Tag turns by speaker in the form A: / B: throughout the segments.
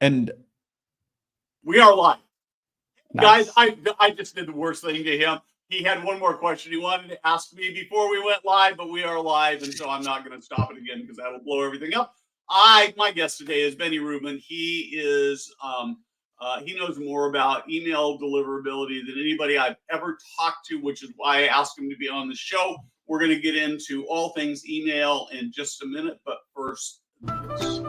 A: And
B: we are live.
A: nice.
B: Guys, I just did the worst thing to him. He had one more question he wanted to ask me before we went live, but we are live, and so I'm not going to stop it again because that'll blow everything up. My guest today is Benny Rubin. He is he knows more about email deliverability than anybody I've ever talked to, which is why I asked him to be on the show. We're going to get into all things email in just a minute, but first this.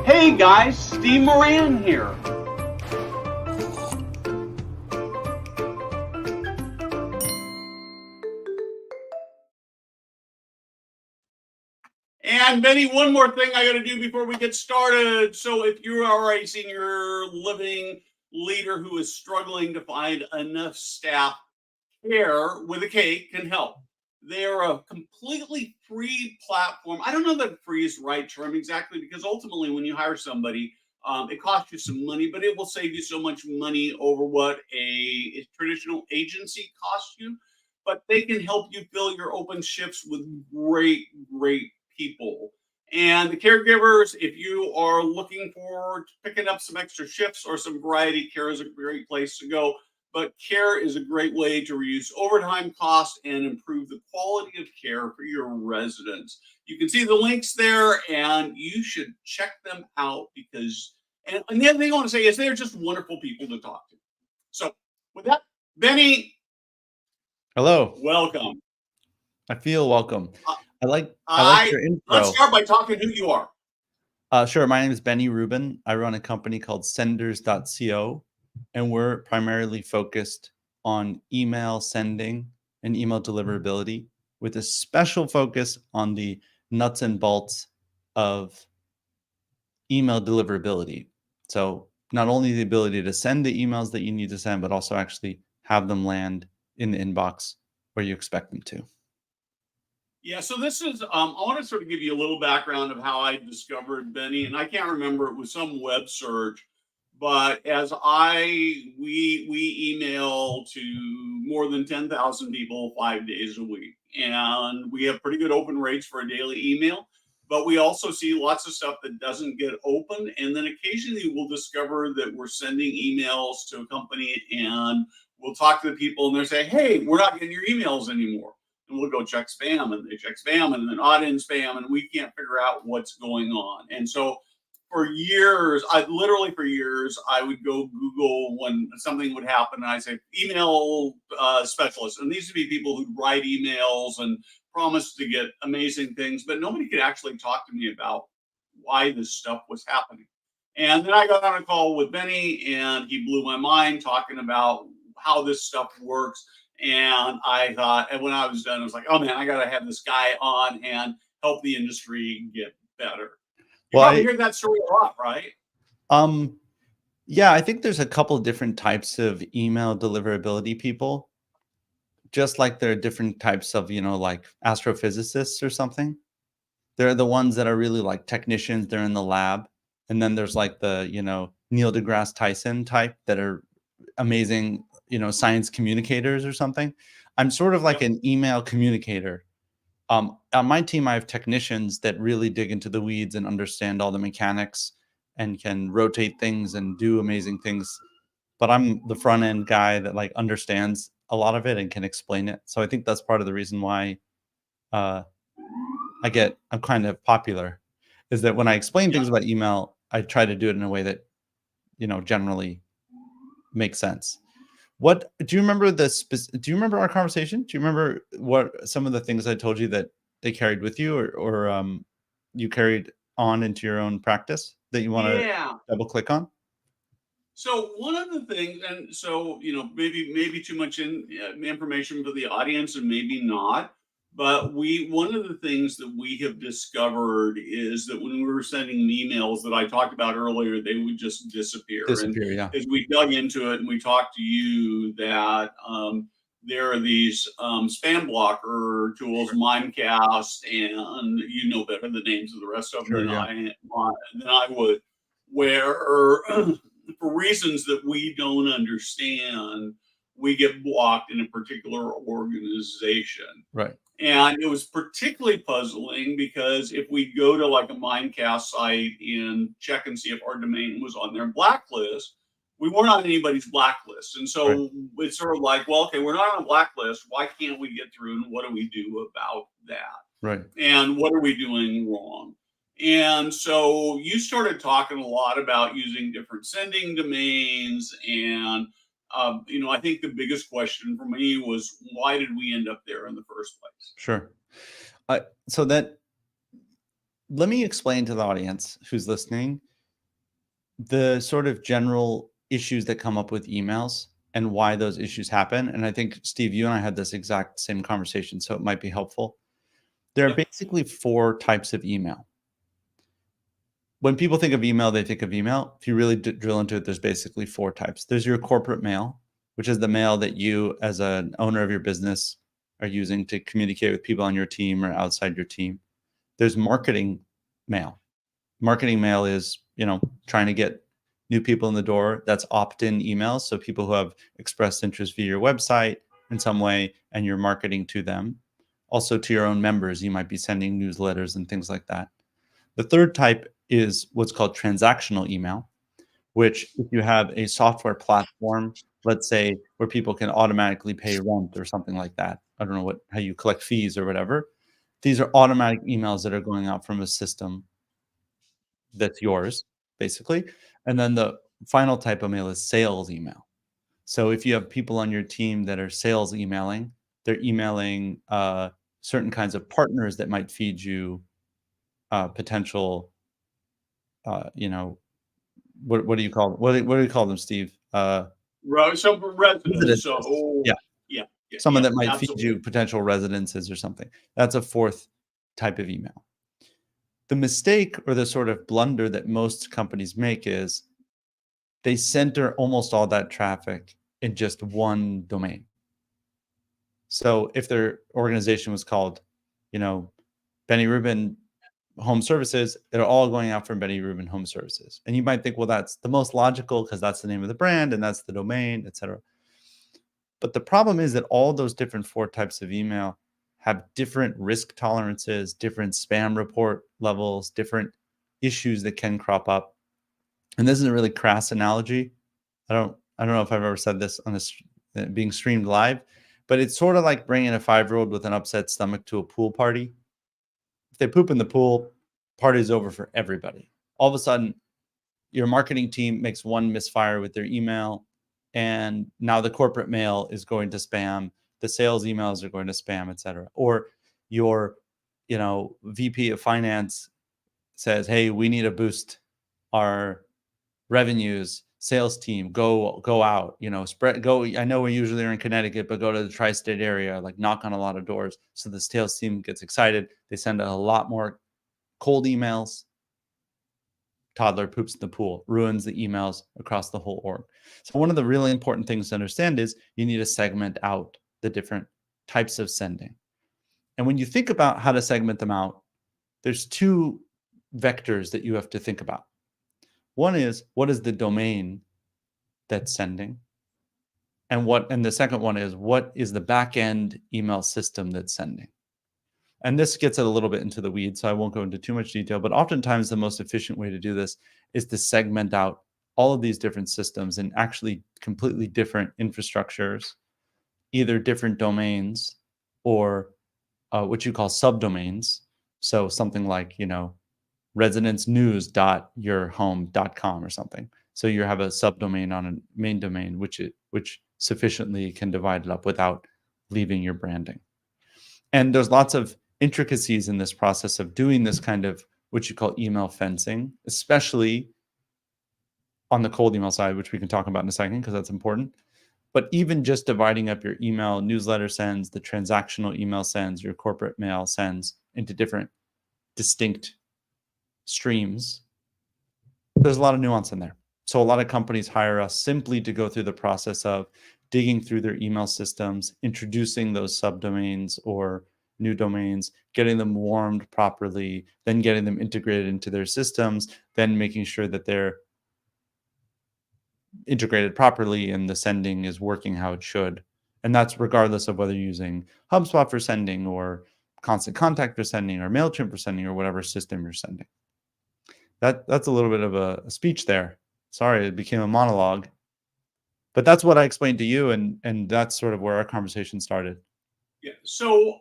B: Hey guys, Steve Moran here. And Benny, one more thing I got to do before we get started. So if you are a senior living leader who is struggling to find enough staff, KARE with a K can help. They're a completely free platform. I don't know that free is the right term exactly, because ultimately when you hire somebody, it costs you some money, but it will save you so much money over what a traditional agency costs you. But they can help you fill your open shifts with great people. And the caregivers, if you are looking forward to picking up some extra shifts or some variety, KARE is a great place to go. But KARE is a great way to reduce overtime costs and improve the quality of care for your residents. You can see the links there, and you should check them out because, and the other thing I want to say is they're just wonderful people to talk to. So with that, Benny.
A: Hello.
B: Welcome.
A: I feel welcome. I like your intro.
B: Let's start by talking who you are.
A: Sure. My name is Benny Rubin. I run a company called senders.co. And we're primarily focused on email sending and email deliverability with a special focus on the nuts and bolts of email deliverability. So not only the ability to send the emails that you need to send, but also actually have them land in the inbox where you expect them to.
B: Yeah, so this is, I want to sort of give you a little background of how I discovered Benny, and I can't remember, it was some web search. But as we email to more than 10,000 people 5 days a week, and we have pretty good open rates for a daily email, but we also see lots of stuff that doesn't get open. And then occasionally we'll discover that we're sending emails to a company and we'll talk to the people and they'll say, hey, we're not getting your emails anymore. And we'll go check spam, and they check spam and then odd in spam, and we can't figure out what's going on. And so for years, I would go Google when something would happen, and I say email specialists, and these would be people who write emails and promise to get amazing things, but nobody could actually talk to me about why this stuff was happening. And then I got on a call with Benny, and he blew my mind talking about how this stuff works. And I thought, and when I was done, I was like, oh man, I got to have this guy on and help the industry get better. You probably hear that story a lot, right?
A: Yeah, I think there's a couple of different types of email deliverability people. Just like there are different types of, like astrophysicists or something. They're the ones that are really like technicians. They're in the lab. And then there's like the, Neil deGrasse Tyson type that are amazing, science communicators or something. I'm sort of like an email communicator. On my team, I have technicians that really dig into the weeds and understand all the mechanics and can rotate things and do amazing things. But I'm the front end guy that like understands a lot of it and can explain it. So I think that's part of the reason why I'm kind of popular, is that when I explain things about email, I try to do it in a way that, generally makes sense. What do you remember do you remember our conversation? Do you remember what some of the things I told you that they carried with you or you carried on into your own practice that you want to double click on?
B: So one of the things, and so, maybe too much information for the audience and maybe not, but one of the things that we have discovered is that when we were sending emails that I talked about earlier, they would just disappear.
A: Yeah.
B: As we dug into it and we talked to you, that there are these spam blocker tools, Mimecast, and you know better the names of the rest of them than I would, where for reasons that we don't understand, we get blocked in a particular organization.
A: Right.
B: And it was particularly puzzling because if we go to like a Mimecast site and check and see if our domain was on their blacklist, we weren't on anybody's blacklist. And
A: Right.
B: so it's sort of like, well, okay, we're not on a blacklist. Why can't we get through? And what do we do about that?
A: Right.
B: And what are we doing wrong? And so you started talking a lot about using different sending domains. And, I think the biggest question for me was, why did we end up there in the first place?
A: Sure. So let me explain to the audience who's listening the sort of general issues that come up with emails and why those issues happen. And I think, Steve, you and I had this exact same conversation, so it might be helpful. There are
B: Yep.
A: basically 4 types of email. When people think of email, they think of email. If you really drill into it, there's basically 4 types. There's your corporate mail, which is the mail that you as an owner of your business are using to communicate with people on your team or outside your team. There's marketing mail. Marketing mail is, trying to get new people in the door. That's opt-in emails. So people who have expressed interest via your website in some way, and you're marketing to them. Also to your own members, you might be sending newsletters and things like that. The third type is what's called transactional email, which if you have a software platform, let's say where people can automatically pay rent or something like that. I don't know how you collect fees or whatever. These are automatic emails that are going out from a system that's yours, basically. And then the final type of mail is sales email. So if you have people on your team that are sales emailing, they're emailing certain kinds of partners that might feed you potential, what do you call what do you call them, Steve?
B: So for residents,
A: Residences.
B: so
A: Yeah,
B: yeah, yeah,
A: someone
B: yeah,
A: that might feed
B: absolutely.
A: you potential residences or something. That's a fourth type of email. The mistake or the sort of blunder that most companies make is they center almost all that traffic in just one domain. So if their organization was called, Benny Rubin Home Services, they're all going out from Benny Rubin Home Services. And you might think, well, that's the most logical because that's the name of the brand and that's the domain, et cetera. But the problem is that all those different 4 types of email have different risk tolerances, different spam report levels, different issues that can crop up. And this is a really crass analogy. I don't know if I've ever said this on this being streamed live, but it's sort of like bringing a 5-year-old with an upset stomach to a pool party. If they poop in the pool, party's over for everybody. All of a sudden, your marketing team makes one misfire with their email, and now the corporate mail is going to spam, the sales emails are going to spam, et cetera. Or your, VP of finance says, hey, we need to boost our revenues, sales team, go out, spread, go. I know we usually are in Connecticut, but go to the tri-state area, like knock on a lot of doors. So the sales team gets excited. They send a lot more cold emails. Toddler poops in the pool, ruins the emails across the whole org. So one of the really important things to understand is you need to segment out the different types of sending. And when you think about how to segment them out, there's 2 vectors that you have to think about. One is, what is the domain that's sending? And the second one is, what is the back end email system that's sending? And this gets a little bit into the weeds, so I won't go into too much detail, but oftentimes the most efficient way to do this is to segment out all of these different systems and actually completely different infrastructures, either different domains or what you call subdomains. So something like, residencenews.yourhome.com or something. So you have a subdomain on a main domain, which sufficiently can divide it up without leaving your branding. And there's lots of intricacies in this process of doing this kind of what you call email fencing, especially on the cold email side, which we can talk about in a second because that's important. But even just dividing up your email newsletter sends, the transactional email sends, your corporate mail sends into different distinct streams, there's a lot of nuance in there. So a lot of companies hire us simply to go through the process of digging through their email systems, introducing those subdomains or new domains, getting them warmed properly, then getting them integrated into their systems, then making sure that they're integrated properly and the sending is working how it should. And that's regardless of whether you're using HubSpot for sending or Constant Contact for sending or MailChimp for sending or whatever system you're sending. That's a little bit of a speech there. Sorry, it became a monologue. But that's what I explained to you, and that's sort of where our conversation started.
B: Yeah. So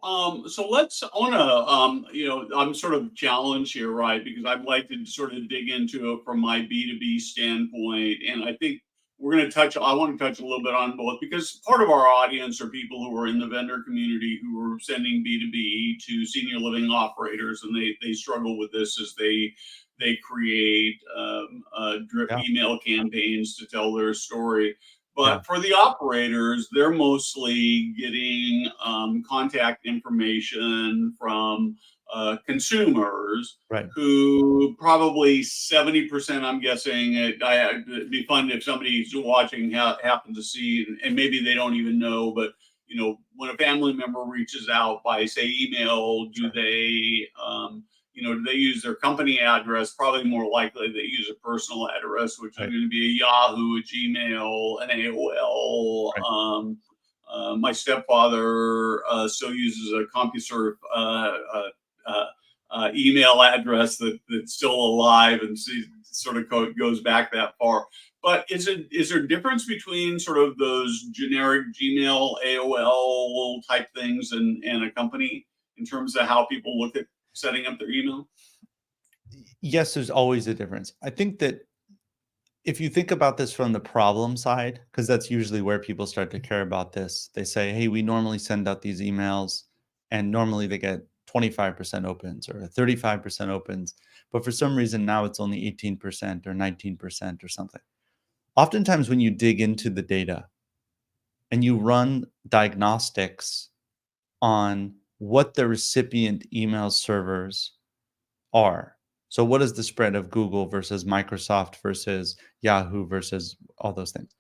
B: let's I want to I'm sort of challenged here, right? Because I'd like to sort of dig into it from my B2B standpoint, and I think we're going to touch. I want to touch a little bit on both because part of our audience are people who are in the vendor community who are sending B2B to senior living operators, and they struggle with this as they create drip
A: Yeah,
B: email campaigns to tell their story.
A: yeah,
B: But for the operators, they're mostly getting contact information from consumers
A: right,
B: who probably 70%, I'm guessing, it'd be fun if somebody's watching happens to see, and maybe they don't even know, but when a family member reaches out by, say, email,
A: sure,
B: do they use their company address? Probably more likely they use a personal address, which is
A: right,
B: going to be a Yahoo, a Gmail, an AOL.
A: right,
B: My stepfather still uses a CompuServe email address that's still alive and sort of goes back that far. But is there a difference between sort of those generic Gmail, AOL type things and a company in terms of how people look at setting up their email?
A: yes, there's always a difference. I think that if you think about this from the problem side, because that's usually where people start to care about this, they say, hey, we normally send out these emails and normally they get 25% opens or 35% opens. But for some reason now it's only 18% or 19% or something. Oftentimes, when you dig into the data and you run diagnostics on what the recipient email servers are. So what is the spread of Google versus Microsoft versus Yahoo versus all those things?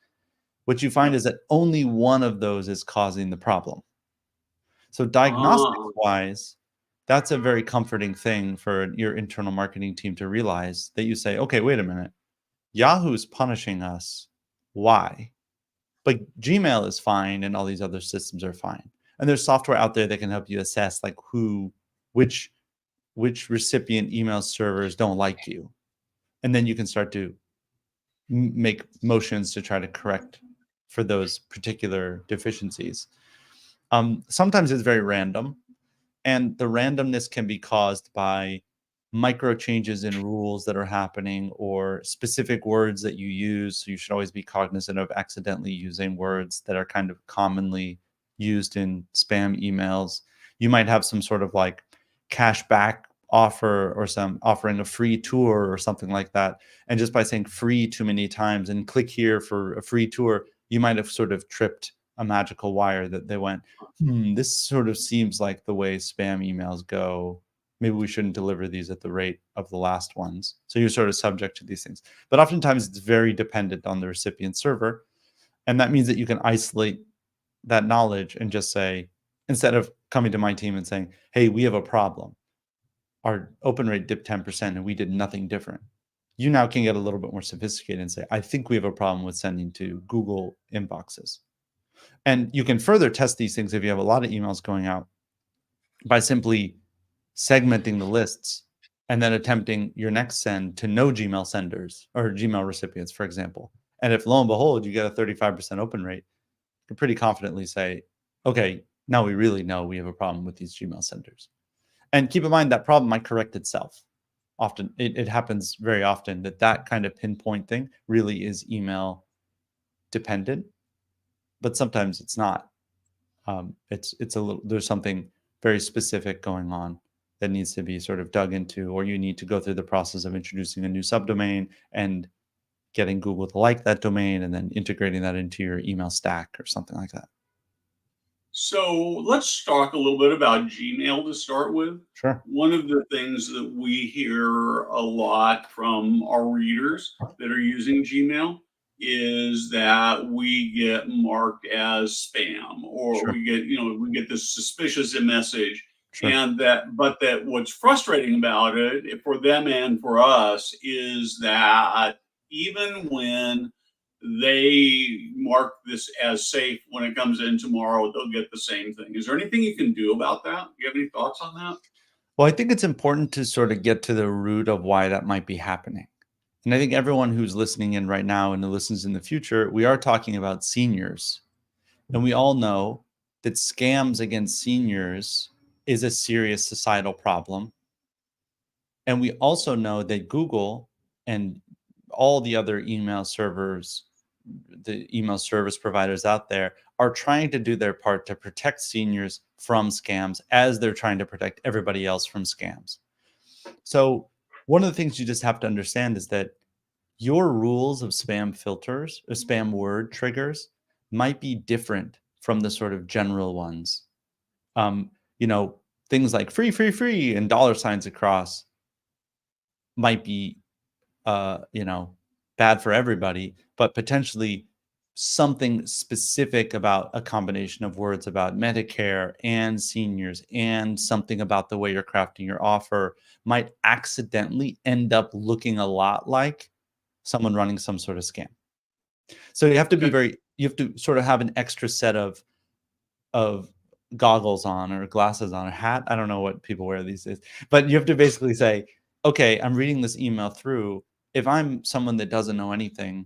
A: What you find
B: Yep.
A: is that only one of those is causing the problem. So
B: Ah,
A: diagnostics wise, that's a very comforting thing for your internal marketing team to realize that you say, okay, wait a minute. Yahoo's punishing us. Why? But Gmail is fine and all these other systems are fine. And there's software out there that can help you assess like which which recipient email servers don't like you. And then you can start to make motions to try to correct for those particular deficiencies. Sometimes it's very random, and the randomness can be caused by micro changes in rules that are happening or specific words that you use. So you should always be cognizant of accidentally using words that are kind of commonly used in spam emails. You might have some sort of like cash back offer or some offering a free tour or something like that. And just by saying free too many times and click here for a free tour, you might have sort of tripped a magical wire that they went, this sort of seems like the way spam emails go. Maybe we shouldn't deliver these at the rate of the last ones. So you're sort of subject to these things. But oftentimes it's very dependent on the recipient server. And that means that you can isolate that knowledge and just say, instead of coming to my team and saying, hey, we have a problem, our open rate dipped 10% and we did nothing different. You now can get a little bit more sophisticated and say, I think we have a problem with sending to Google inboxes. And you can further test these things if you have a lot of emails going out by simply segmenting the lists and then attempting your next send to no Gmail senders or Gmail recipients, for example. And if lo and behold, you get a 35% open rate, you can pretty confidently say, okay, now we really know we have a problem with these Gmail senders. And keep in mind that problem might correct itself. Often, it happens very often that kind of pinpoint thing really is email dependent, but sometimes it's not. It's a little, there's something very specific going on that needs to be sort of dug into, or you need to go through the process of introducing a new subdomain and getting Google to like that domain and then integrating that into your email stack or something like that.
B: so let's talk a little bit about Gmail to start with.
A: Sure.
B: One of the things that we hear a lot from our readers that are using Gmail is that we get marked as spam, or
A: Sure.
B: we get this suspicious message.
A: Sure.
B: But what's frustrating about it for them and for us is that even when they mark this as safe. When it comes in tomorrow, they'll get the same thing. Is there anything you can do about that? Do you have any thoughts on that?
A: Well, I think it's important to sort of get to the root of why that might be happening. And I think everyone who's listening in right now and who listens in the future, we are talking about seniors. And we all know that scams against seniors is a serious societal problem. And we also know that Google and all the other email servers, the email service providers out there, are trying to do their part to protect seniors from scams as they're trying to protect everybody else from scams. So one of the things you just have to understand is that your rules of spam filters or spam word triggers might be different from the sort of general ones. Um, you know, things like free, free, free and dollar signs across might be, you know, bad for everybody, but potentially something specific about a combination of words about Medicare and seniors and something about the way you're crafting your offer might accidentally end up looking a lot like someone running some sort of scam. So you have to be
B: Okay.
A: you have to sort of have an extra set of goggles on or glasses on, a hat. I don't know what people wear these days, but you have to basically say, okay, I'm reading this email through. If I'm someone that doesn't know anything,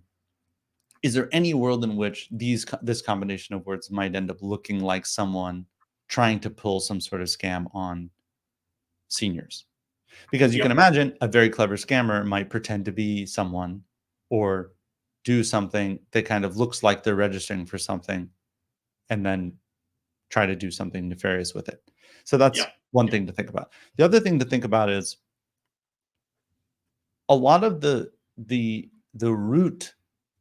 A: is there any world in which this combination of words might end up looking like someone trying to pull some sort of scam on seniors? Because you can
B: Yep.
A: imagine a very clever scammer might pretend to be someone or do something that kind of looks like they're registering for something and then try to do something nefarious with it. So that's
B: Yep.
A: one
B: Yep.
A: thing to think about. The other thing to think about is a lot of the root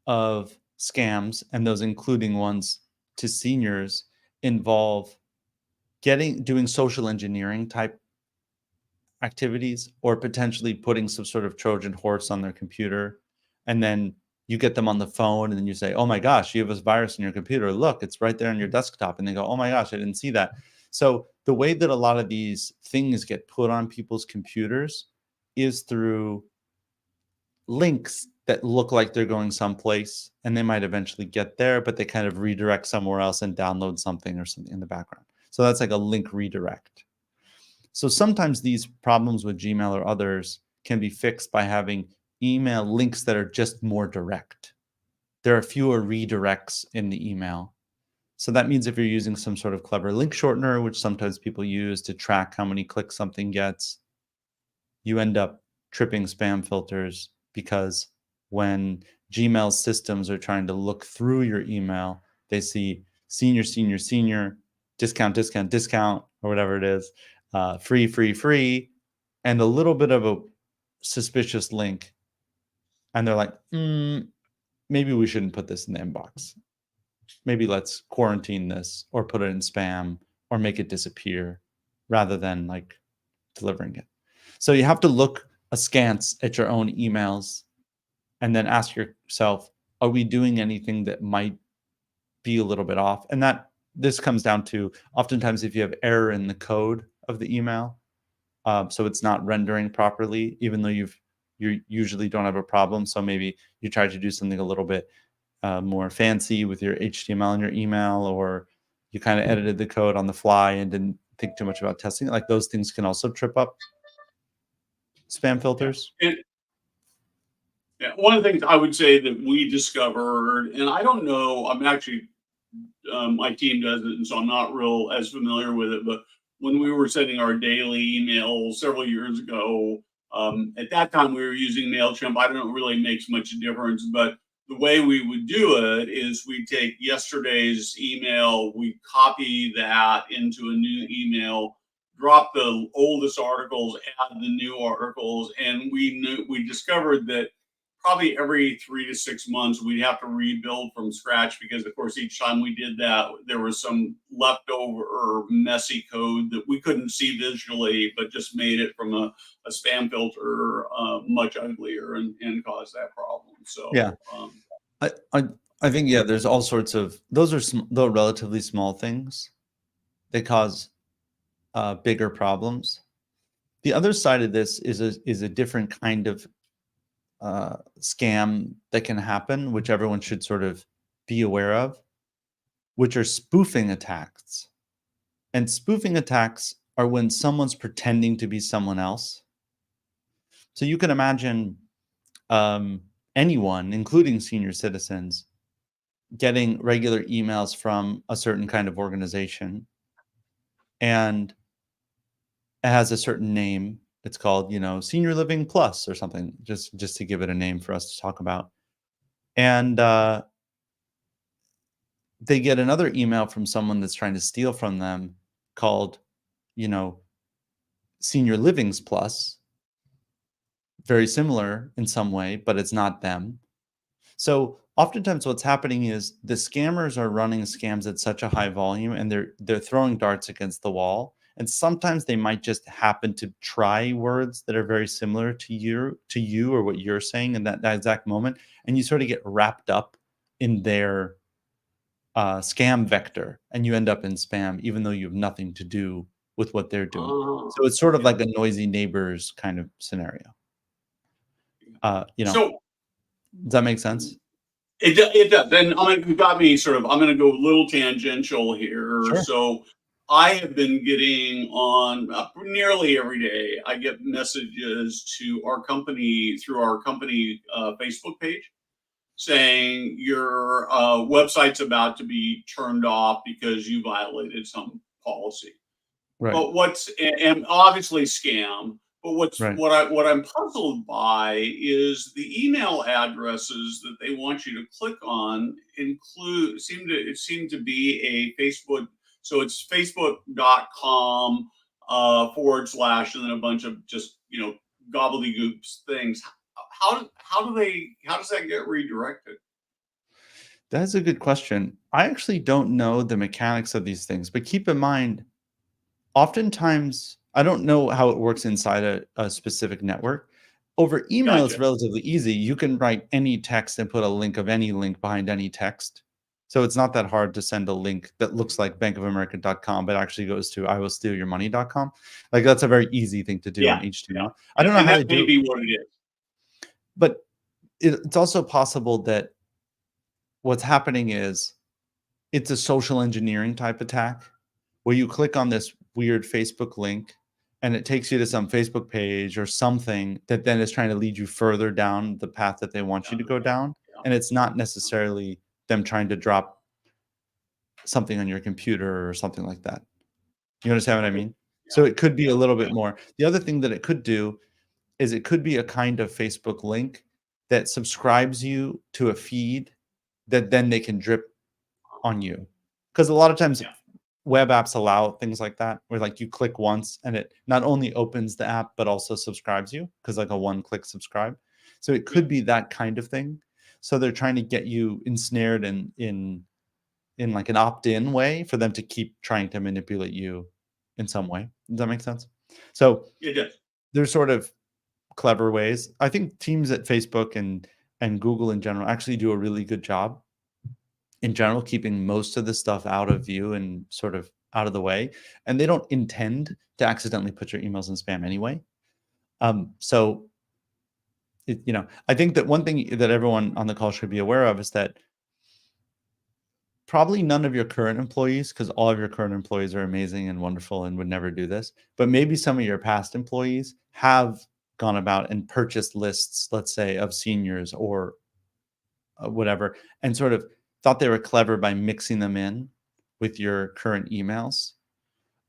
A: of scams, and those including ones to seniors, involve doing social engineering type activities or potentially putting some sort of Trojan horse on their computer. And then you get them on the phone and then you say, oh my gosh, you have a virus in your computer. Look, it's right there on your desktop. And they go, oh my gosh, I didn't see that. So the way that a lot of these things get put on people's computers is through links that look like they're going someplace and they might eventually get there, but they kind of redirect somewhere else and download something or something in the background. So that's like a link redirect. So sometimes these problems with Gmail or others can be fixed by having email links that are just more direct. There are fewer redirects in the email. So that means if you're using some sort of clever link shortener, which sometimes people use to track how many clicks something gets, you end up tripping spam filters because when Gmail systems are trying to look through your email, they see senior, senior, senior, discount, discount, discount, or whatever it is, free, free, free, and a little bit of a suspicious link. And they're like, maybe we shouldn't put this in the inbox. Maybe let's quarantine this or put it in spam or make it disappear rather than like delivering it. So you have to look askance at your own emails and then ask yourself, are we doing anything that might be a little bit off? And that this comes down to oftentimes if you have error in the code of the email, so it's not rendering properly, even though you usually don't have a problem. So maybe you try to do something a little bit more fancy with your HTML in your email, or you kind of edited the code on the fly and didn't think too much about testing it. Like those things can also trip up spam
B: Yeah.
A: filters.
B: And yeah, one of the things I would say that we discovered, and I don't know, I'm actually, my team does it, and so I'm not real as familiar with it, but when we were sending our daily emails several years ago, at that time we were using MailChimp. I don't know, it really makes much difference, but the way we would do it is we take yesterday's email, we copy that into a new email, drop the oldest articles, add the new articles, and we discovered that probably every 3 to 6 months we'd have to rebuild from scratch because of course each time we did that there was some leftover or messy code that we couldn't see visually but just made it from a spam filter much uglier and caused that problem.
A: Yeah,
B: So
A: I, I I think yeah, there's all sorts of those are though relatively small things. They cause bigger problems. The other side of this is a different kind of scam that can happen, which everyone should sort of be aware of, which are spoofing attacks. And spoofing attacks are when someone's pretending to be someone else. So you can imagine anyone, including senior citizens, getting regular emails from a certain kind of organization, and it has a certain name. It's called, Senior Living Plus or something, just to give it a name for us to talk about. And they get another email from someone that's trying to steal from them called, you know, Senior Livings Plus, very similar in some way, but it's not them. So oftentimes what's happening is the scammers are running scams at such a high volume, and they're throwing darts against the wall. And sometimes they might just happen to try words that are very similar to you or what you're saying in that exact moment. And you sort of get wrapped up in their scam vector, and you end up in spam, even though you have nothing to do with what they're doing. So it's sort of
B: Yeah.
A: like a noisy neighbors kind of scenario.
B: So
A: Does that make sense?
B: it does. And you got me sort of, I'm going to go a little tangential here.
A: Sure.
B: So I have been getting on nearly every day. I get messages to our company through our company Facebook page saying your website's about to be turned off because you violated some policy.
A: Right.
B: But and obviously scam. But
A: Right.
B: what I'm puzzled by is the email addresses that they want you to click on seem to be a Facebook. So it's facebook.com / and then a bunch of just gobbledygooks things. How does that get redirected?
A: That's a good question. I actually don't know the mechanics of these things, but keep in mind, oftentimes, I don't know how it works inside a specific network. Over email, it's
B: Gotcha.
A: relatively easy. You can write any text and put a link of any link behind any text. So it's not that hard to send a link that looks like bankofamerica.com, but actually goes to iwillstealyourmoney.com. Like, that's a very easy thing to do in
B: Yeah.
A: HTML. I
B: And,
A: don't know
B: and
A: how they
B: that may
A: do it,
B: be what it is.
A: but it's also possible that what's happening is it's a social engineering type attack where you click on this weird Facebook link and it takes you to some Facebook page or something that then is trying to lead you further down the path that they want you to go down.
B: Yeah.
A: And it's not necessarily them trying to drop something on your computer or something like that. You understand what I
B: Okay.
A: mean? So it could be a
B: Yeah.
A: little
B: Yeah.
A: bit more. The other thing that it could do is it could be a kind of Facebook link that subscribes you to a feed that then they can drip on you. Because a lot of times
B: Yeah.
A: web apps allow things like that, where like you click once and it not only opens the app but also subscribes you, because like a one-click subscribe. So it could be that kind of thing. So they're trying to get you ensnared in like an opt-in way for them to keep trying to manipulate you in some way. Does that make sense? So
B: It does.
A: there's sort of clever ways. I think teams at Facebook and Google in general actually do a really good job in general, keeping most of the stuff out of view and sort of out of the way. And they don't intend to accidentally put your emails in spam anyway. So, I think that one thing that everyone on the call should be aware of is that probably none of your current employees, because all of your current employees are amazing and wonderful and would never do this, but maybe some of your past employees have gone about and purchased lists, let's say, of seniors or whatever, and sort of thought they were clever by mixing them in with your current emails.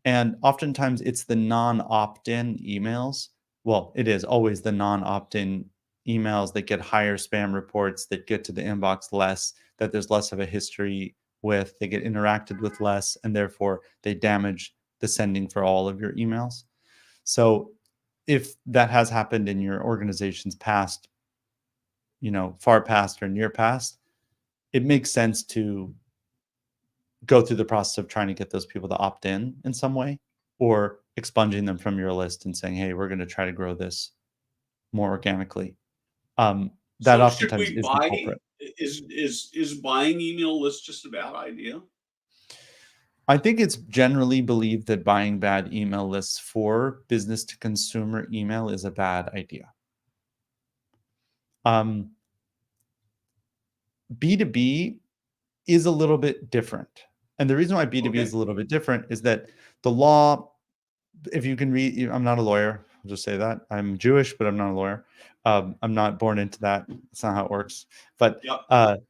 A: And oftentimes it's the non-opt-in emails. Well, it is always the non-opt-in emails that get higher spam reports, that get to the inbox less, that there's less of a history with, they get interacted with less, and therefore they damage the sending for all of your emails. So if that has happened in your organization's past, far past or near past, it makes sense to go through the process of trying to get those people to opt in some way, or expunging them from your list and saying, hey, we're going to try to grow this more organically. That
B: So should
A: oftentimes
B: we
A: is the
B: buy?
A: culprit.
B: Is buying email lists just a bad idea?
A: I think it's generally believed that buying bad email lists for business to consumer email is a bad idea. B2B is a little bit different. And the reason why B2B
B: Okay.
A: is a little bit different is that the law, if you can read, I'm not a lawyer, I'll just say that. I'm Jewish, but I'm not a lawyer. I'm not born into that. That's not how it works. But
B: Yep.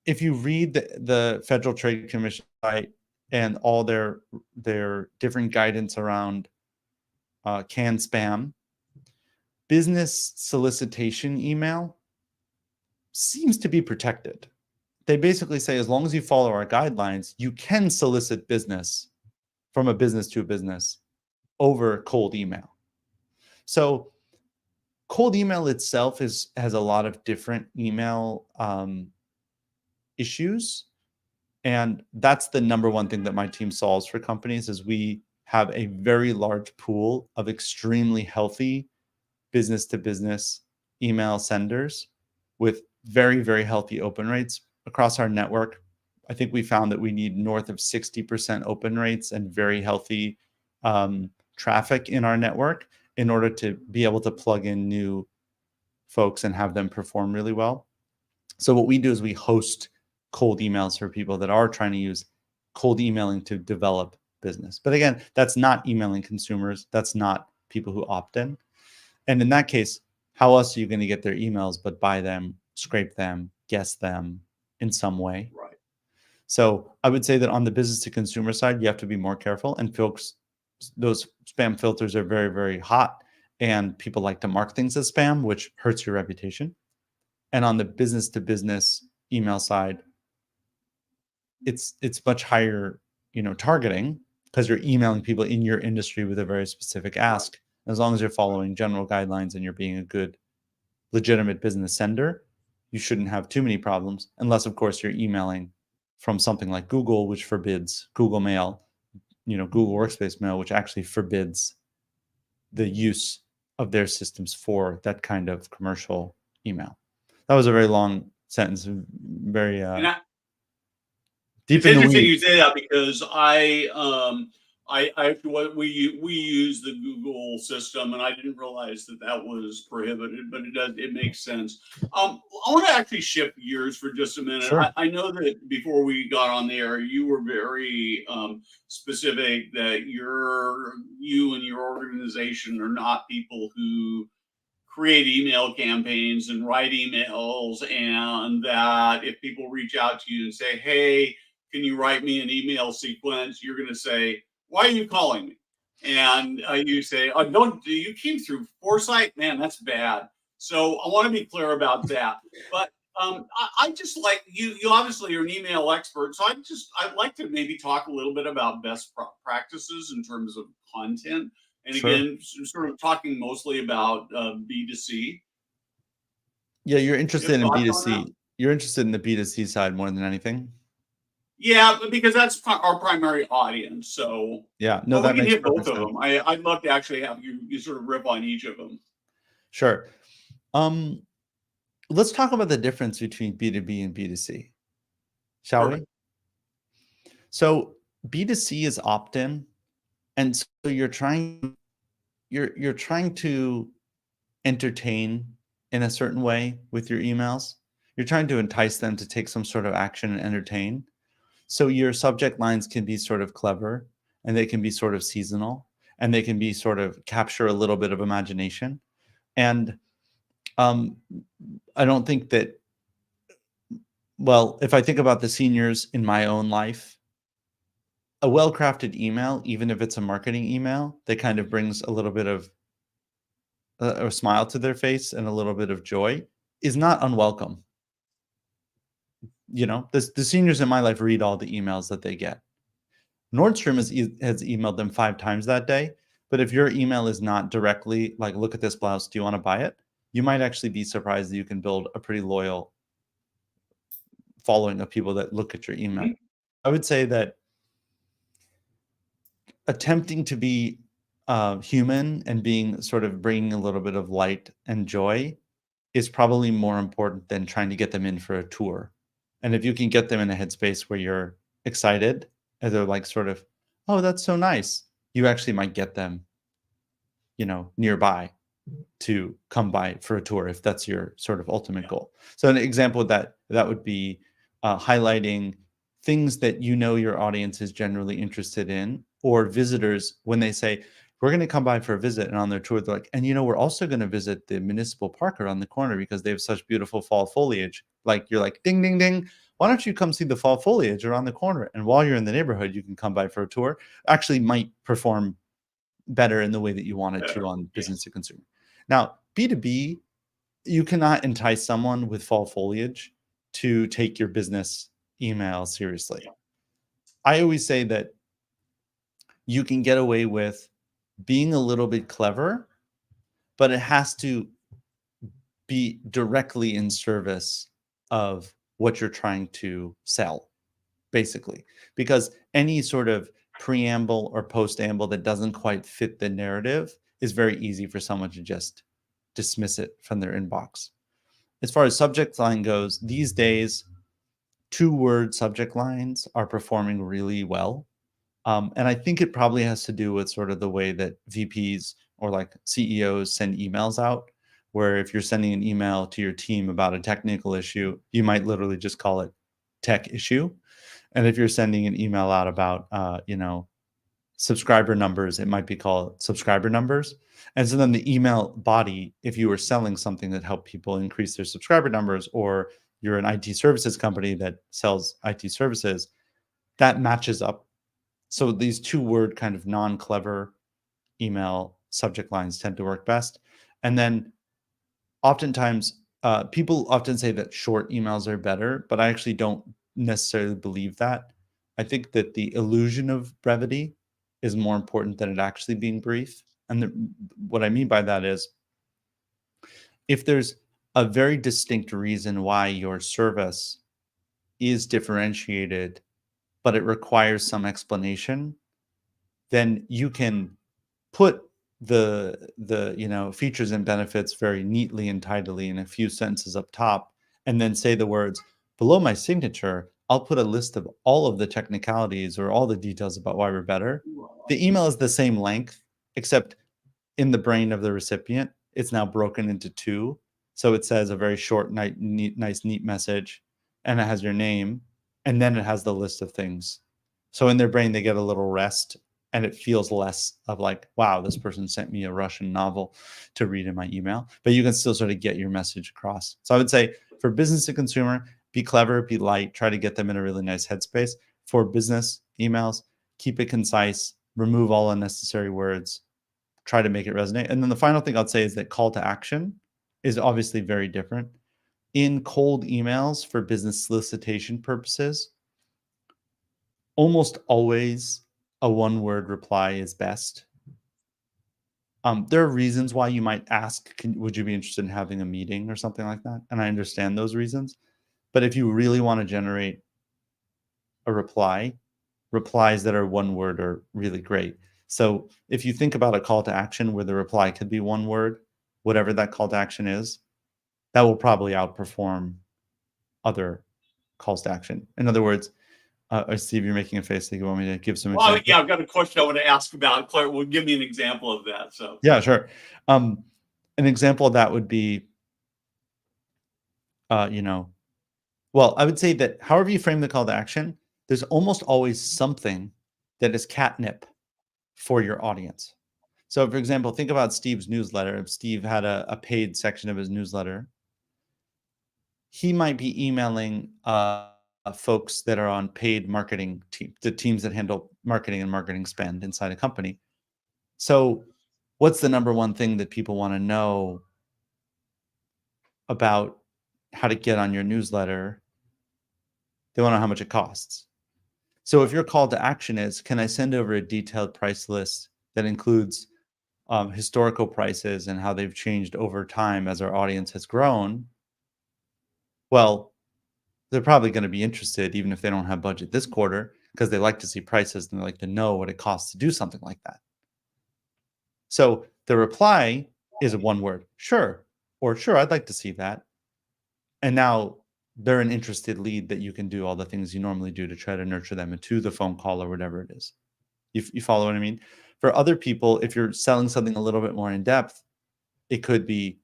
A: if you read the Federal Trade Commission site and all their different guidance around canned spam, business solicitation email seems to be protected. They basically say, as long as you follow our guidelines, you can solicit business from a business to a business over cold email. So cold email itself has a lot of different email issues. And that's the number one thing that my team solves for companies is we have a very large pool of extremely healthy business to business email senders with very, very healthy open rates across our network. I think we found that we need north of 60% open rates and very healthy traffic in our network in order to be able to plug in new folks and have them perform really well. So what we do is we host cold emails for people that are trying to use cold emailing to develop business. But again, that's not emailing consumers. That's not people who opt in. And in that case, how else are you going to get their emails but buy them, scrape them, guess them in some way?
B: Right.
A: So I would say that on the business to consumer side, you have to be more careful. And folks, those spam filters are very, very hot. And people like to mark things as spam, which hurts your reputation. And on the business to business email side, it's much higher, targeting because you're emailing people in your industry with a very specific ask.
B: Right.
A: As long as you're following general guidelines and you're being a good, legitimate business sender, you shouldn't have too many problems, unless, of course, you're emailing from something like Google, which forbids Google Mail, Google Workspace Mail, which actually forbids the use of their systems for that kind of commercial email. That was a very long sentence, very
B: And I,
A: deep
B: it's
A: in the
B: interesting
A: weeds.
B: you say that because I what we use the Google system, and I didn't realize that that was prohibited, but it makes sense. I want to actually shift gears for just a minute.
A: Sure.
B: I know that before we got on the air, you were very specific that you and your organization are not people who create email campaigns and write emails, and that if people reach out to you and say, hey, can you write me an email sequence, you're going to say, why are you calling me? And you say, oh, don't you came through Foresight? Man, that's bad. So I want to be clear about that. But I just like you obviously are an email expert, so I'd like to maybe talk a little bit about best practices in terms of content, and
A: Sure.
B: again, sort of talking mostly about B2C.
A: Yeah, you're
B: You have
A: interested in
B: thoughts on that?
A: B2C. You're interested in the B2C side more than anything.
B: Yeah, because that's our primary audience. So,
A: Yeah, no,
B: but we
A: that
B: can
A: makes
B: hit both
A: perfect
B: of
A: sense.
B: them. I'd love to actually have you sort of rip on each of them.
A: Sure. Um, let's talk about the difference between B2B and B2C, shall we?
B: Perfect.
A: So B2C is opt-in, and so you're trying to entertain in a certain way with your emails. You're trying to entice them to take some sort of action and entertain. So your subject lines can be sort of clever, and they can be sort of seasonal, and they can be sort of capture a little bit of imagination. And um, I don't think that, well, if I think about the seniors in my own life, a well-crafted email, even if it's a marketing email, that kind of brings a little bit of a smile to their face and a little bit of joy is not unwelcome. The seniors in my life read all the emails that they get. Nordstrom has emailed them 5 times that day, but if your email is not directly like, look at this blouse, do you want to buy it? You might actually be surprised that you can build a pretty loyal following of people that look at your email.
B: Mhm.
A: I would say that attempting to be human and being sort of bringing a little bit of light and joy is probably more important than trying to get them in for a tour. And if you can get them in a headspace where you're excited and they're like sort of, oh, that's so nice, you actually might get them, nearby. to come by for a tour if that's your sort of ultimate goal. So an example of that would be highlighting things that you know your audience is generally interested in, or visitors when they say, we're going to come by for a visit, and on their tour they're like, and we're also going to visit the municipal park around the corner because they have such beautiful fall foliage. Like, you're like, ding, ding, ding. Why don't you come see the fall foliage around the corner? And while you're in the neighborhood, you can come by for a tour. Actually might perform better in the way that you want it to on business to consumer. Now, B2B, you cannot entice someone with fall foliage to take your business email seriously. I always say that you can get away with being a little bit clever, but it has to be directly in service of what you're trying to sell, basically. Because any sort of preamble or postamble that doesn't quite fit the narrative is very easy for someone to just dismiss it from their inbox. As far as subject line goes, these days, 2-word subject lines are performing really well. And I think it probably has to do with sort of the way that VPs or like CEOs send emails out, where if you're sending an email to your team about a technical issue, you might literally just call it tech issue. And if you're sending an email out about, subscriber numbers, it might be called subscriber numbers. And so then the email body, if you were selling something that helped people increase their subscriber numbers, or you're an IT services company that sells IT services, that matches up. So these 2-word kind of non-clever email subject lines tend to work best. And then oftentimes, people often say that short emails are better, but I actually don't necessarily believe that. I think that the illusion of brevity is more important than it actually being brief. And what I mean by that is, if there's a very distinct reason why your service is differentiated, but it requires some explanation, then you can put the features and benefits very neatly and tidily in a few sentences up top, and then say the words, below my signature, I'll put a list of all of the technicalities or all the details about why we're better. The email is the same length, except in the brain of the recipient, it's now broken into 2. So it says a very short, nice, neat message, and it has your name, and then it has the list of things. So in their brain, they get a little rest, and it feels less of like, wow, this person sent me a Russian novel to read in my email. But you can still sort of get your message across. So I would say, for business to consumer, be clever, be light, try to get them in a really nice headspace. For business emails, keep it concise, remove all unnecessary words, try to make it resonate. And then the final thing I'd say is that call to action is obviously very different. In cold emails for business solicitation purposes, almost always a 1-word reply is best. There are reasons why you might ask, would you be interested in having a meeting or something like that? And I understand those reasons. But if you really want to generate a reply, replies that are 1 word are really great. So if you think about a call to action where the reply could be 1 word, whatever that call to action is, that will probably outperform other calls to action. In other words, Steve, you're making a face. Like you want me to give some examples?
B: Yeah, I've got a question I want to ask about. Claire, well, give me an example of that. So
A: yeah, sure. An example of that would be, well, I would say that however you frame the call to action, there's almost always something that is catnip for your audience. So, for example, think about Steve's newsletter. If Steve had a paid section of his newsletter, he might be emailing folks that are on paid marketing team, the teams that handle marketing and marketing spend inside a company. So what's the number one thing that people want to know about how to get on your newsletter? They want to know how much it costs. So if your call to action is, can I send over a detailed price list that includes historical prices and how they've changed over time as our audience has grown? Well, they're probably going to be interested, even if they don't have budget this quarter, because they like to see prices and they like to know what it costs to do something like that. So the reply is a 1 word, sure, or sure, I'd like to see that. And now they're an interested lead that you can do all the things you normally do to try to nurture them into the phone call or whatever it is. You follow what I mean? For other people, if you're selling something a little bit more in depth, It could be,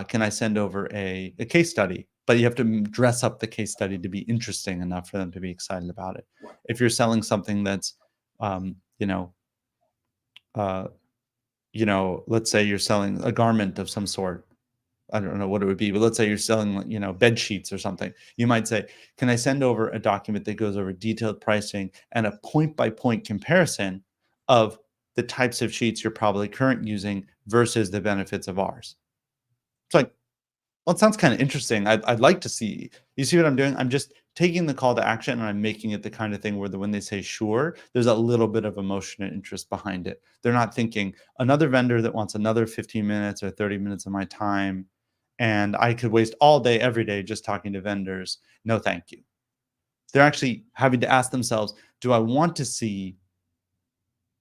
A: can I send over a case study? But you have to dress up the case study to be interesting enough for them to be excited about it.
B: Right.
A: If you're selling something that's, you know, let's say you're selling a garment of some sort. I don't know what it would be, but let's say you're selling, bed sheets or something. You might say, can I send over a document that goes over detailed pricing and a point by point comparison of the types of sheets you're probably currently using versus the benefits of ours? It's like, well, it sounds kind of interesting. I'd like to see. You see what I'm doing? I'm just taking the call to action and I'm making it the kind of thing where when they say sure, there's a little bit of emotion and interest behind it. They're not thinking another vendor that wants another 15 minutes or 30 minutes of my time, and I could waste all day, every day just talking to vendors. No, thank you. They're actually having to ask themselves, do I want to see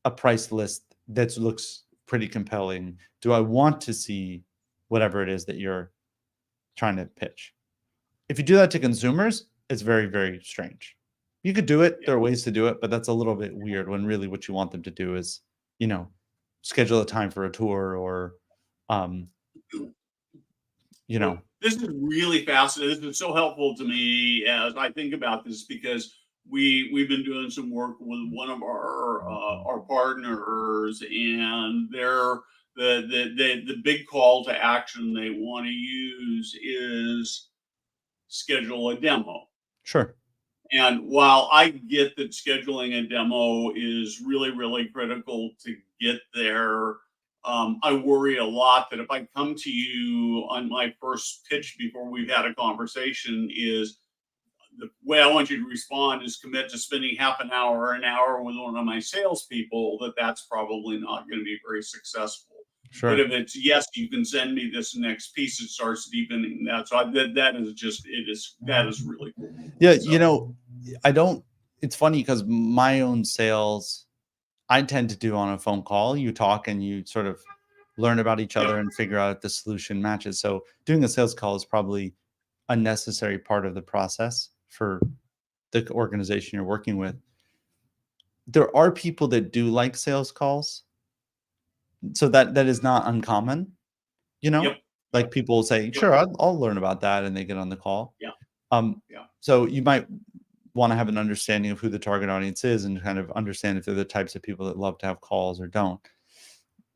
A: a price list that looks pretty compelling? Do I want to see whatever it is that you're trying to pitch? If you do that to consumers, it's very, very strange. You could do it.
B: Yeah.
A: There are ways to do it, but that's a little bit weird when really what you want them to do is, schedule a time for a tour or, um,
B: Well, this is really fascinating. This is so helpful to me as I think about this because we've been doing some work with one of our partners, and the big call to action they want to use is schedule a demo.
A: Sure.
B: And while I get that scheduling a demo is really, really critical to get there, I worry a lot that if I come to you on my first pitch before we've had a conversation, is the way I want you to respond is commit to spending half an hour or an hour with one of my salespeople, that's probably not going to be very successful. But
A: Sure.
B: if it's yes, you can send me this next piece, it starts deepening that. So that is really cool.
A: Yeah,
B: So
A: I don't. It's funny because my own sales, I tend to do on a phone call. You talk and you sort of learn about each
B: yep.
A: other and figure out if the solution matches. So doing a sales call is probably a necessary part of the process for the organization you're working with. There are people that do like sales calls, so that is not uncommon. You know,
B: Yep.
A: like
B: Yep.
A: people will say,
B: Yep.
A: "Sure, I'll learn about that," and they get on the call.
B: Yeah.
A: Um,
B: Yeah.
A: so you might want to have an understanding of who the target audience is and kind of understand if they're the types of people that love to have calls or don't.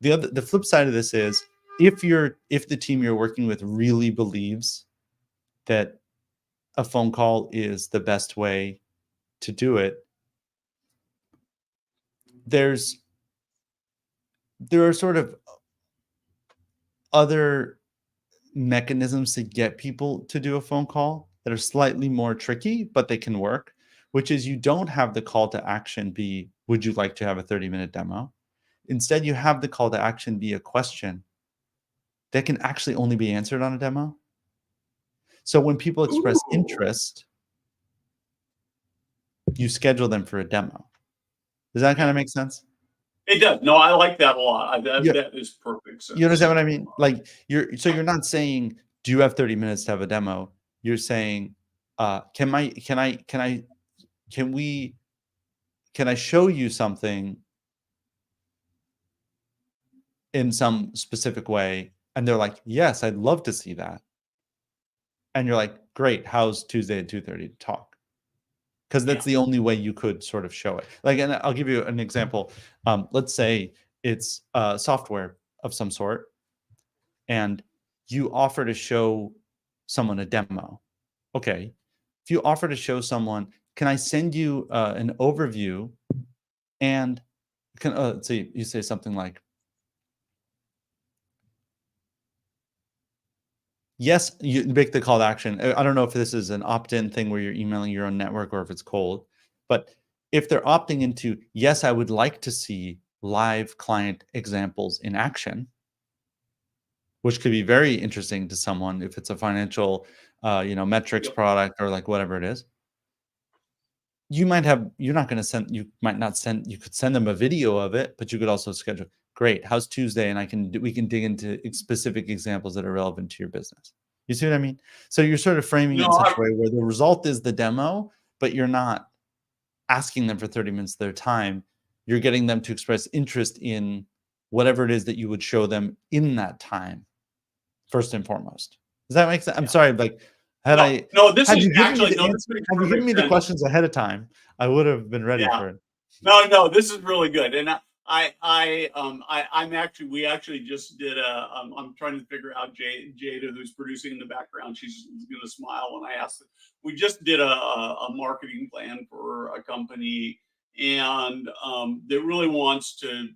A: The flip side of this is if the team you're working with really believes that a phone call is the best way to do it, there are sort of other mechanisms to get people to do a phone call that are slightly more tricky, but they can work, which is you don't have the call to action be, would you like to have a 30-minute demo? Instead, you have the call to action be a question that can actually only be answered on a demo. So when people express
B: Ooh.
A: interest, you schedule them for a demo. Does that kind
B: Yeah.
A: of make sense?
B: It does. No, I like that a lot.
A: Yeah.
B: That is perfect
A: You understand
B: sense.
A: what I mean? Like you're not saying, do you have 30 minutes to have a demo? You're saying, can we can I show you something in some specific way? And they're like, yes, I'd love to see that. And you're like, great, how's Tuesday at 2:30 to talk? Because
B: Yeah.
A: that's the only way you could sort of show it. Like, and I'll give you an example. Let's say it's software of some sort, and you offer to show someone a demo. Okay. If you offer to show someone, can I send you an overview and let's see, you say something like, yes, you make the call to action. I don't know if this is an opt-in thing where you're emailing your own network or if it's cold, but if they're opting into, yes, I would like to see live client examples in action, which could be very interesting to someone if it's a financial, metrics
B: Yep.
A: product or like whatever it is. You're not going to send, you might not send, you could send them a video of it, but you could also schedule, great, how's Tuesday? And we can dig into specific examples that are relevant to your business. You see what I mean? So you're sort of framing it
B: No,
A: in such a way where the result is the demo, but you're not asking them for 30 minutes of their time. You're getting them to express interest in whatever it is that you would show them in that time. first and foremost. Does that make sense? I'm
B: Yeah.
A: sorry, like had
B: No, no, this
A: had
B: is
A: you given me
B: actually,
A: the
B: no, this makes
A: had you given
B: perfect
A: me the
B: sense.
A: questions ahead of time, I would have been ready
B: Yeah.
A: for it.
B: No, this is really good. And I'm actually, we actually just did I'm trying to figure out Jada, who's producing in the background. She's going to smile when I ask it. We just did a marketing plan for a company, and that really wants to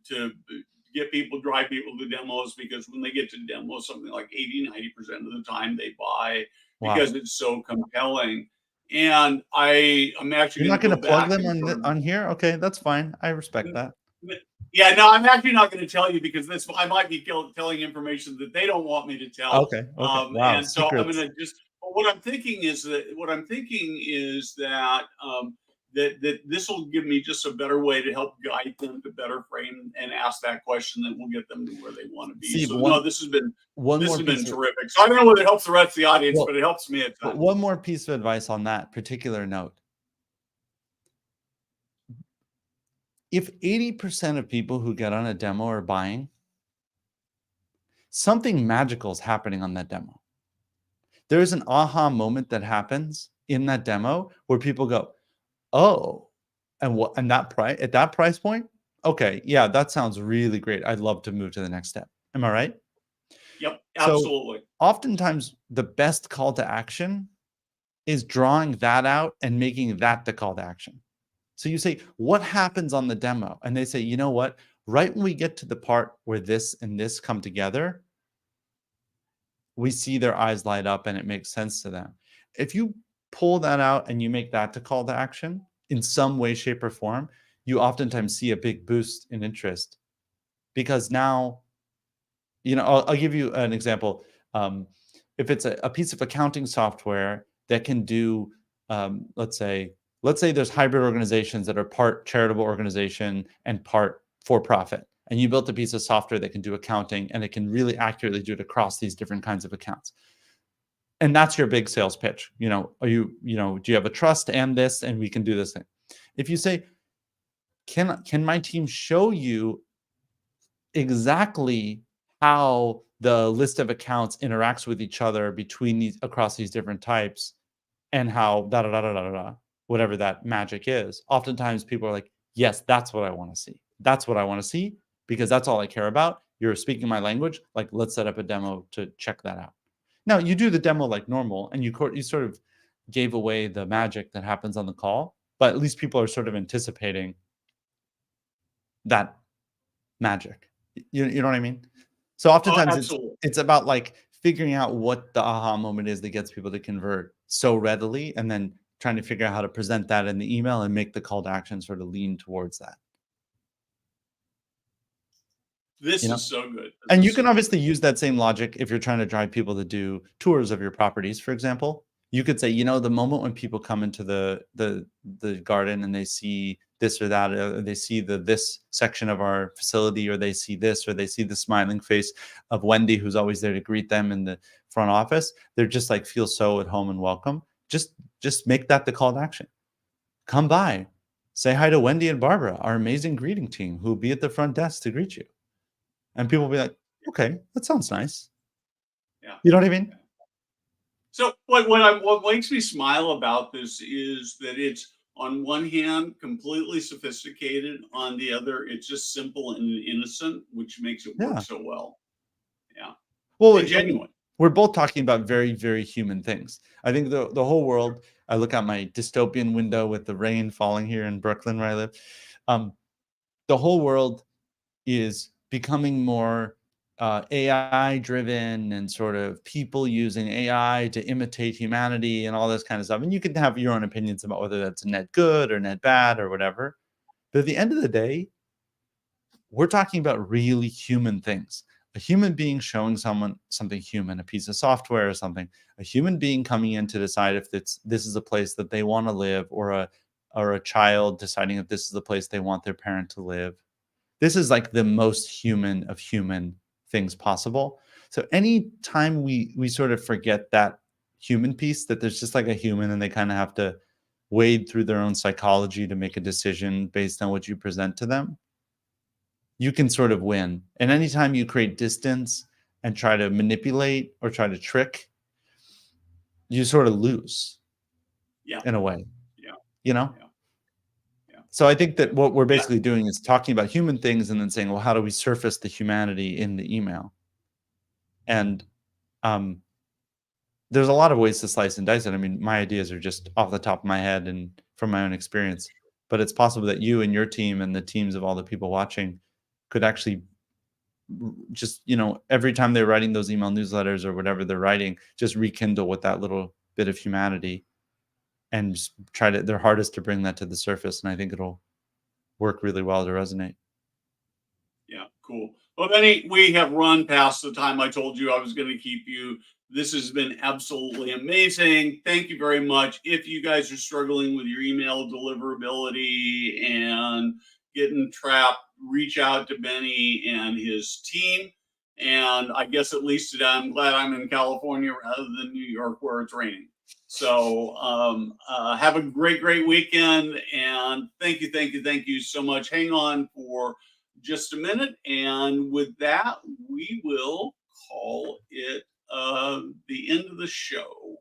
B: get people, drive people to demos, because when they get to demos, something like 80-90% of the time they buy,
A: Wow.
B: because it's so compelling. And I'm actually
A: You're
B: going
A: not
B: to
A: gonna
B: go
A: plug
B: back
A: them
B: and
A: on here? Okay, that's fine. I respect that.
B: yeah, no, I'm actually not going to tell you, because this, I might be telling information that they don't want me to tell.
A: Okay, okay. Wow,
B: And so I'm
A: secrets.
B: going to just. What I'm thinking is that that this will give me just a better way to help guide them to better frame and ask that question that will get them to where they want to be.
A: Steve,
B: So no,
A: one
B: this
A: more
B: has been
A: piece of
B: terrific. So I don't know whether it helps the rest of the audience,
A: well,
B: but it helps me a
A: but
B: ton.
A: one more piece of advice on that particular note. If 80% of people who get on a demo are buying, something magical is happening on that demo. There's an aha moment that happens in that demo where people go, "Oh, and what? And that price at that price point? Okay, yeah, that sounds really great. I'd love to move to the next step." Am I right?
B: Yep,
A: So,
B: absolutely.
A: oftentimes the best call to action is drawing that out and making that the call to action. So you say, "What happens on the demo?" And they say, "You know what? Right when we get to the part where this and this come together, we see their eyes light up and it makes sense to them." If you pull that out and you make that to call to action in some way, shape, or form, you oftentimes see a big boost in interest, because now, I'll give you an example. If it's a piece of accounting software that can do, let's say there's hybrid organizations that are part charitable organization and part for profit, and you built a piece of software that can do accounting and it can really accurately do it across these different kinds of accounts. And that's your big sales pitch. Do you have a trust and this, and we can do this thing? If you say, can my team show you exactly how the list of accounts interacts with each other between these across these different types, and how da da da da da da, whatever that magic is. Oftentimes people are like, yes, that's what I want to see. That's what I want to see, because that's all I care about. You're speaking my language. Like, let's set up a demo to check that out. Now you do the demo like normal, and you sort of gave away the magic that happens on the call, but at least people are sort of anticipating that magic. You know what I mean? So
B: Oh,
A: oftentimes
B: absolutely.
A: it's about like figuring out what the aha moment is that gets people to convert so readily, and then trying to figure out how to present that in the email and make the call to action sort of lean towards that.
B: This
A: You know?
B: is so good.
A: And
B: This
A: you
B: is
A: can
B: so
A: obviously
B: good.
A: use that same logic if you're trying to drive people to do tours of your properties, for example. You could say, the moment when people come into the garden and they see this or that, or they see this section of our facility, or they see this, or they see the smiling face of Wendy, who's always there to greet them in the front office, they're just like feel so at home and welcome. Just make that the call to action. Come by, say hi to Wendy and Barbara, our amazing greeting team, who will be at the front desk to greet you. And people will be like, okay, that sounds nice.
B: Yeah.
A: You know what I mean?
B: So what makes me smile about this is that it's, on one hand, completely sophisticated. On the other, it's just simple and innocent, which makes it work
A: Yeah.
B: so well. Yeah.
A: Well,
B: And
A: I mean,
B: genuine.
A: we're both talking about very, very human things. I think the whole world, I look out my dystopian window with the rain falling here in Brooklyn where I live. The whole world is becoming more AI driven, and sort of people using AI to imitate humanity and all this kind of stuff. And you can have your own opinions about whether that's net good or net bad or whatever. But at the end of the day, we're talking about really human things. A human being showing someone something human, a piece of software or something, a human being coming in to decide if this is a place that they want to live, or a child deciding if this is the place they want their parent to live. This is like the most human of human things possible. So anytime we sort of forget that human piece, that there's just like a human and they kind of have to wade through their own psychology to make a decision based on what you present to them, you can sort of win. And anytime you create distance and try to manipulate or try to trick, you sort of lose
B: Yeah.
A: in a way,
B: Yeah.
A: you know?
B: Yeah. Yeah.
A: So I think that what we're
B: Yeah.
A: basically doing is talking about human things and then saying, well, how do we surface the humanity in the email? And um, there's a lot of ways to slice and dice it. I mean, my ideas are just off the top of my head and from my own experience, but it's possible that you and your team and the teams of all the people watching could actually just, every time they're writing those email newsletters or whatever they're writing, just rekindle with that little bit of humanity and just try their hardest to bring that to the surface. And I think it'll work really well to resonate.
B: Yeah, cool. Well, Benny, we have run past the time I told you I was going to keep you. This has been absolutely amazing. Thank you very much. If you guys are struggling with your email deliverability and getting trapped, reach out to Benny and his team. And I guess at least today, I'm glad I'm in California rather than New York where it's raining. So have a great weekend. And thank you so much. Hang on for just a minute, and with that, we will call it the end of the show.